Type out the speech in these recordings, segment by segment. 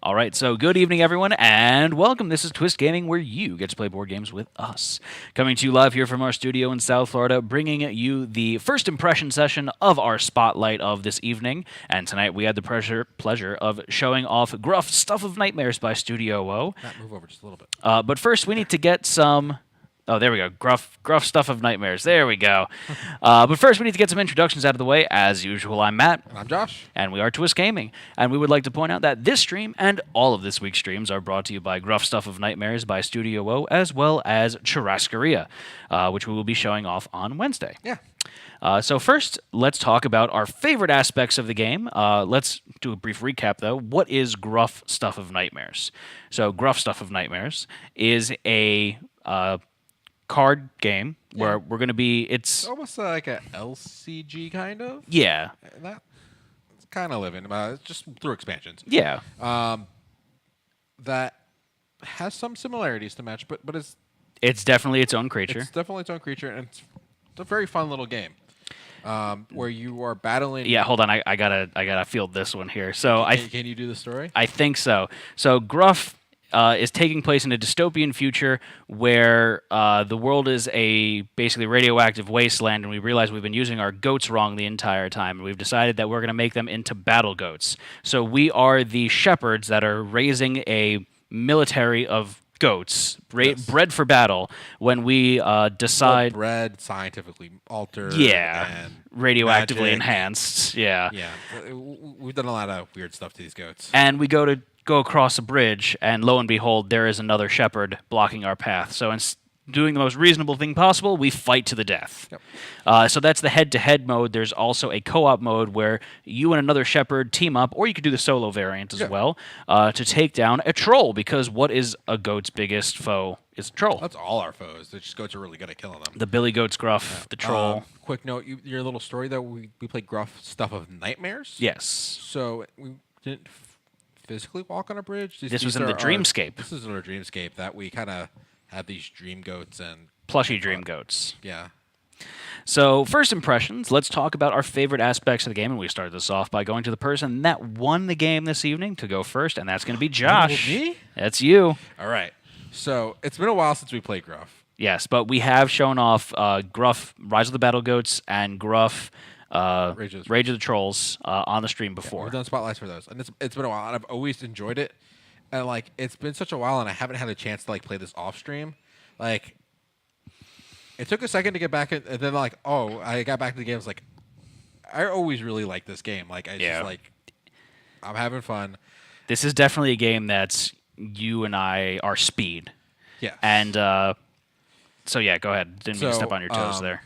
All right, so good evening, everyone, and welcome. This is Twist Gaming, where you get to play board games with us. Coming to you live here from our studio in South Florida, bringing you the first impression session of our spotlight of this evening. And tonight we had the pleasure of showing off Gruff Stuff of Nightmares by Studio O. Matt, move over just a little bit. But first, we need to get some. Oh, there we go. Gruff Stuff of Nightmares. There we go. But first, we need to get some introductions out of the way. As usual, I'm Matt. And I'm Josh. And we are Twist Gaming. And we would like to point out that this stream and all of this week's streams are brought to you by Gruff Stuff of Nightmares by Studio O, as well as Churrascaria, which we will be showing off on Wednesday. Yeah. So first, let's talk about our favorite aspects of the game. Let's do a brief recap, though. What is Gruff Stuff of Nightmares? So Gruff Stuff of Nightmares is a card game where we're going to be... It's almost like a LCG kind of. Yeah. That's kind of living, just through expansions. Yeah. That has some similarities to Match, but it's definitely its own creature. It's definitely its own creature, and it's a very fun little game. Where you are battling. Yeah, hold on. I gotta field this one here. So can you do the story? I think so. So Gruff is taking place in a dystopian future where the world is a basically radioactive wasteland, and we realize we've been using our goats wrong the entire time, and we've decided that we're going to make them into battle goats. So we are the shepherds that are raising a military of goats, bred for battle. When we decide, bred, scientifically altered, and radioactively magic. Enhanced, yeah. We've done a lot of weird stuff to these goats. And we go across a bridge, and lo and behold, there is another shepherd blocking our path. So doing the most reasonable thing possible, we fight to the death. Yep. So that's the head-to-head mode. There's also a co-op mode where you and another shepherd team up, or you could do the solo variant as well, to take down a troll, because what is a goat's biggest foe? It's a troll. That's all our foes. The goats are really good at killing them. The Billy Goat's Gruff, the troll. Quick note, your little story, though, we played Gruff Stuff of Nightmares. Yes. So we didn't physically walk on a bridge. This was in the dreamscape. This is in our dreamscape that we kind of had these dream goats and plushy dream goats. Yeah. So first impressions, let's talk about our favorite aspects of the game, and we start this off by going to the person that won the game this evening to go first, and that's going to be Josh. Me? That's you. All right. So it's been a while since we played Gruff. Yes, but we have shown off Gruff, Rise of the Battle Goats, and Gruff, Rage of the Trolls on the stream before. We've done spotlights for those, and it's been a while, and I've always enjoyed it. And it's been such a while, and I haven't had a chance to play this off stream. It took a second to get back, and then I got back to the game. I was like, I always really like this game. I'm having fun. This is definitely a game that's you and I are speed. Yeah. And so yeah, go ahead. Didn't mean to step on your toes there.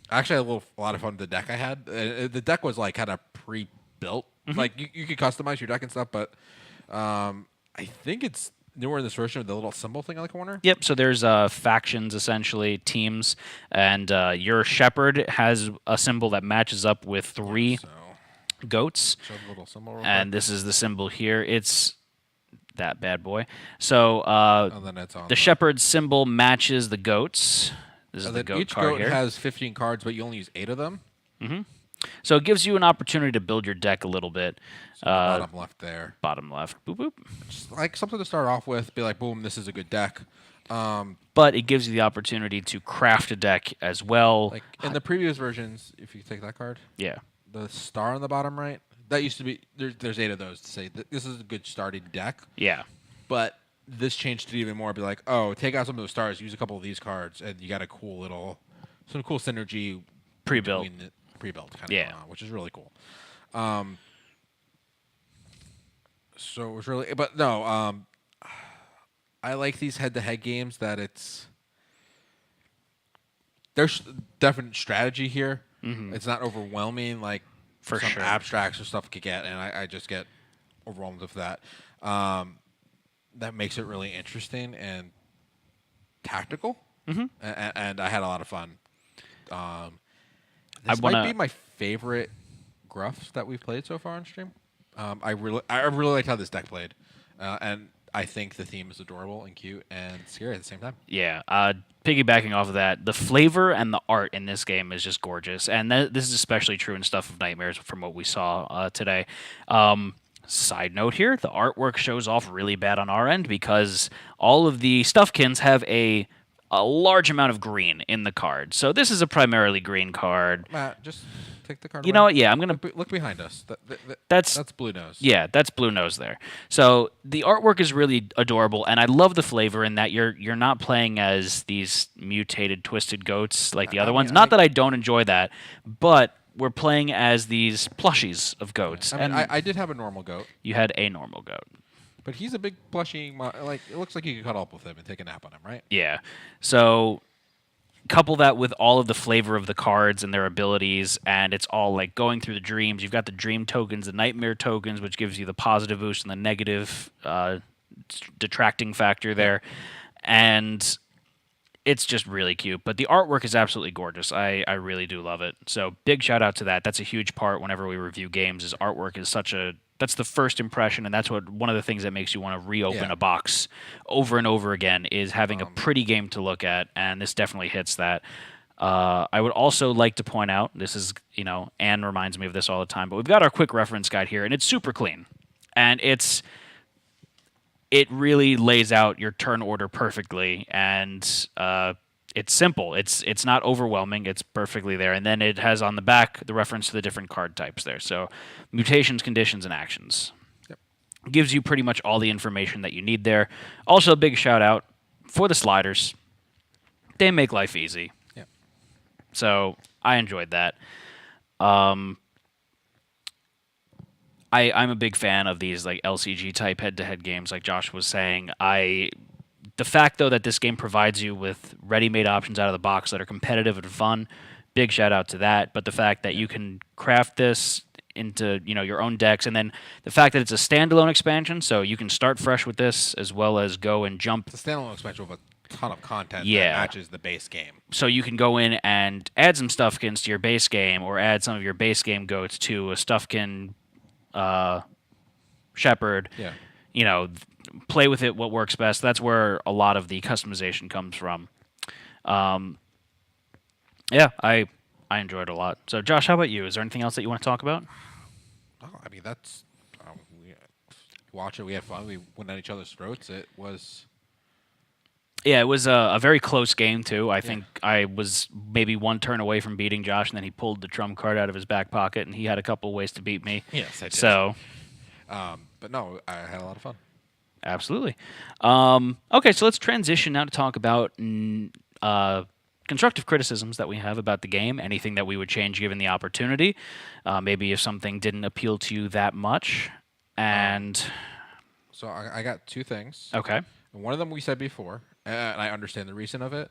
I actually had a lot of fun with the deck I had. The deck was kind of pre-built. Mm-hmm. You could customize your deck and stuff, but I think it's newer in this version with the little symbol thing on the corner. Yep, so there's factions, essentially, teams, and your shepherd has a symbol that matches up with three goats. Show the little symbol real and quick. this is the symbol here. It's that bad boy. So then it's on the shepherd's symbol matches the goats. This is the goat each card goat here. has 15 cards, but you only use 8 of them. Mm-hmm. So it gives you an opportunity to build your deck a little bit. So bottom left there. Bottom left. Boop, boop. Just something to start off with. Be like, boom, this is a good deck. But it gives you the opportunity to craft a deck as well. In the previous versions, if you take that card, yeah, the star on the bottom right, that used to be, there's 8 of those to say, this is a good starting deck. Yeah. But this changed it even more. Be like, oh, take out some of those stars, use a couple of these cards, and you got a some cool synergy pre-built kind of going on, which is really cool. So it was really, but no, I like these head-to-head games that there's definite strategy here. Mm-hmm. It's not overwhelming like For some sure. abstracts or stuff could get, and I just get overwhelmed with that. That makes it really interesting and tactical, and I had a lot of fun. This might be my favorite Gruffs that we've played so far on stream. I really liked how this deck played, and I think the theme is adorable and cute and scary at the same time. Yeah. Piggybacking off of that, the flavor and the art in this game is just gorgeous, and this is especially true in Stuff of Nightmares from what we saw today. Side note here, the artwork shows off really bad on our end because all of the Stuffkins have a large amount of green in the card. So this is a primarily green card. Matt, just take the card You away. know what? Yeah, I'm going to Look behind us. That's That's Blue Nose. Yeah, that's Blue Nose there. So the artwork is really adorable, and I love the flavor in that you're not playing as these mutated, twisted goats like the other ones. Not that I don't enjoy that, but we're playing as these plushies of goats. I mean, and I did have a normal goat, you had a normal goat. but he's a big plushy. Like it looks like you could cuddle up with him and take a nap on him, right? Yeah. So couple that with all of the flavor of the cards and their abilities, and it's all like going through the dreams. You've got the dream tokens, the nightmare tokens, which gives you the positive boost and the negative detracting factor there, and it's just really cute. But the artwork is absolutely gorgeous. I really do love it. So big shout out to that. That's a huge part whenever we review games. Is artwork is such a that's the first impression, and that's what one of the things that makes you want to reopen a box over and over again is having a pretty game to look at, and this definitely hits that. I would also like to point out, this is, Anne reminds me of this all the time, but we've got our quick reference guide here, and it's super clean, and it really lays out your turn order perfectly, and it's simple. It's not overwhelming. It's perfectly there. And then it has on the back the reference to the different card types there. So mutations, conditions, and actions. Yep. Gives you pretty much all the information that you need there. Also, a big shout out for the sliders. They make life easy. Yep. So I enjoyed that. I'm a big fan of these like LCG type head-to-head games, like Josh was saying. The fact, though, that this game provides you with ready-made options out of the box that are competitive and fun, big shout-out to that. But the fact that you can craft this into your own decks, and then the fact that it's a standalone expansion, so you can start fresh with this as well as go and jump. It's a standalone expansion with a ton of content that matches the base game. So you can go in and add some Stuffkins to your base game, or add some of your base game goats to a Stuffkin Shepherd. Yeah. Play with it what works best. That's where a lot of the customization comes from. Yeah, I enjoyed it a lot. So, Josh, how about you? Is there anything else that you want to talk about? Oh, I mean, that's we watch it. We had fun. We went at each other's throats. It was. Yeah, it was a very close game, too. I think I was maybe one turn away from beating Josh, and then he pulled the trump card out of his back pocket, and he had a couple ways to beat me. Yes, I did. So, but no, I had a lot of fun. Absolutely. Okay, so let's transition now to talk about constructive criticisms that we have about the game, anything that we would change given the opportunity, maybe if something didn't appeal to you that much. And so I got two things. Okay. And one of them we said before, and I understand the reason of it.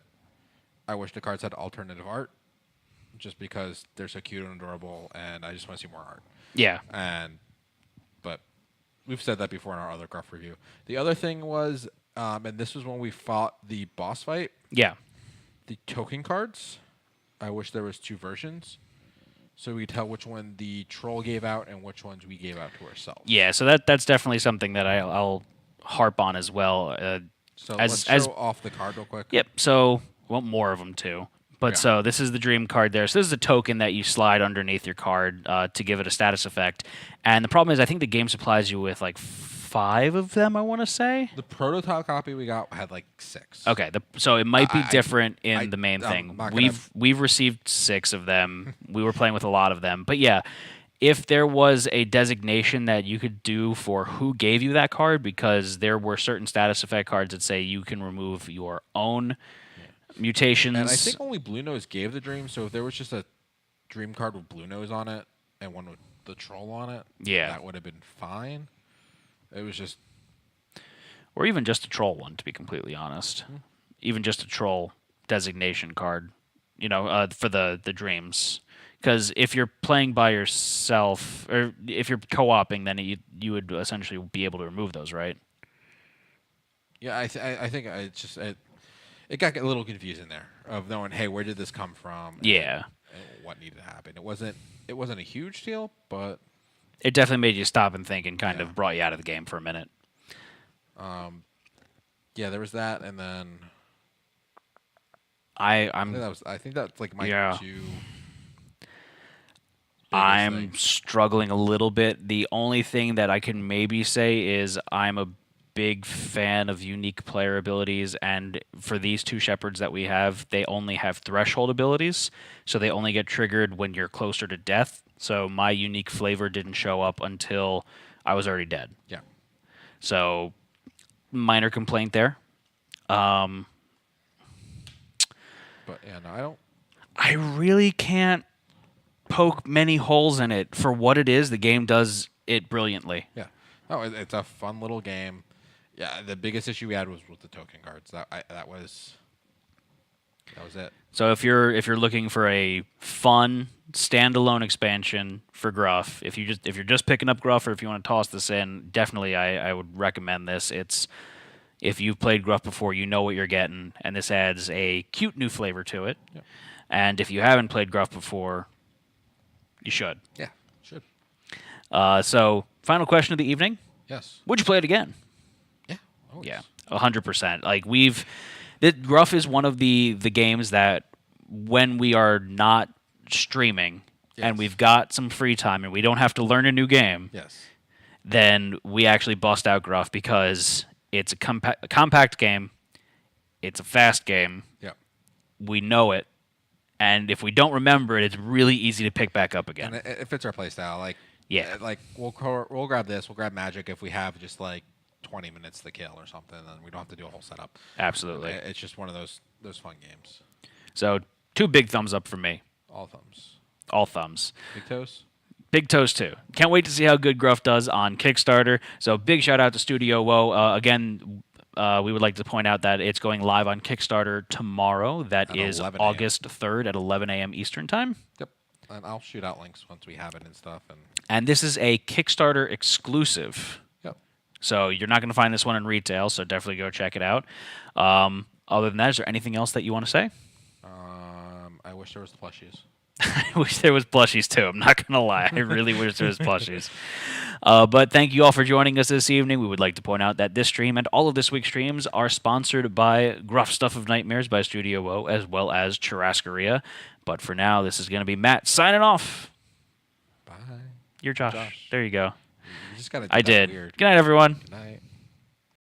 I wish the cards had alternative art, just because they're so cute and adorable, and I just want to see more art. Yeah. But we've said that before in our other Gruff review. The other thing was, and this was when we fought the boss fight. Yeah. The token cards. I wish there was two versions, so we could tell which one the troll gave out and which ones we gave out to ourselves. Yeah. So that's definitely something that I'll harp on as well. So let's show off the card real quick. Yep. So more of them too. But so this is the dream card there. So this is a token that you slide underneath your card to give it a status effect. And the problem is, I think the game supplies you with like 5 of them, I want to say. The prototype copy we got had like 6. Okay, so it might be different in the main thing. We've received 6 of them. We were playing with a lot of them. But yeah, if there was a designation that you could do for who gave you that card, because there were certain status effect cards that say you can remove your own mutations. And I think only Blue Nose gave the dream, so if there was just a dream card with Blue Nose on it and one with the troll on it, that would have been fine. It was just... Or even just a troll one, to be completely honest. Even just a troll designation card, for the dreams. Because if you're playing by yourself, or if you're co-oping, then you would essentially be able to remove those, right? Yeah, I think it got a little confusing there of knowing, hey, where did this come from? Yeah. And what needed to happen. It wasn't a huge deal, but it definitely made you stop and think and kind of brought you out of the game for a minute. Yeah, there was that, and then I think that's like my two. biggest I'm thing? struggling a little bit. The only thing that I can maybe say is I'm a big fan of unique player abilities, and for these two shepherds that we have, they only have threshold abilities, so they only get triggered when you're closer to death. So my unique flavor didn't show up until I was already dead. Yeah. So minor complaint there. Um, But yeah, no, I don't. I really can't poke many holes in it for what it is. The game does it brilliantly. Yeah. No, it's a fun little game. Yeah, the biggest issue we had was with the token cards. That was it. So if you're looking for a fun standalone expansion for Gruff, if you're just picking up Gruff, or if you want to toss this in, definitely I would recommend this. It's if you've played Gruff before, you know what you're getting, and this adds a cute new flavor to it. Yeah. And if you haven't played Gruff before, you should. Yeah. Should. So final question of the evening: Yes. would you play it again? Yeah. Always. Yeah, 100%. Like Gruff is one of the games that when we are not streaming and Yes. we've got some free time and we don't have to learn a new game, Yes. then we actually bust out Gruff because it's a compact game, it's a fast game, Yeah. we know it, and if we don't remember it, it's really easy to pick back up again. And it fits our playstyle. Like, Yeah. like we'll grab this. We'll grab magic if we have just like 20 minutes to kill or something. Then we don't have to do a whole setup. Absolutely. It's just one of those fun games. So 2 big thumbs up from me. All thumbs. All thumbs. Big toes. Big toes too. Can't wait to see how good Gruff does on Kickstarter. So big shout out to Studio Woe. Again, we would like to point out that it's going live on Kickstarter tomorrow. That At is 11 a.m. August 3rd at 11 a.m. Eastern Time. Yep. And I'll shoot out links once we have it and stuff. And this is a Kickstarter exclusive. Yep. So you're not going to find this one in retail, so definitely go check it out. Other than that, is there anything else that you want to say? I wish there was the plushies. I wish there was plushies too. I'm not gonna lie. I really wish there was plushies. But thank you all for joining us this evening. We would like to point out that this stream and all of this week's streams are sponsored by Gruff Stuff of Nightmares by Studio Woe, as well as Churrascaria. But for now, this is gonna be Matt signing off. Bye. You're Josh. Josh. There you go. You just gotta. Do I that did. Weird. Good night, everyone. Good night.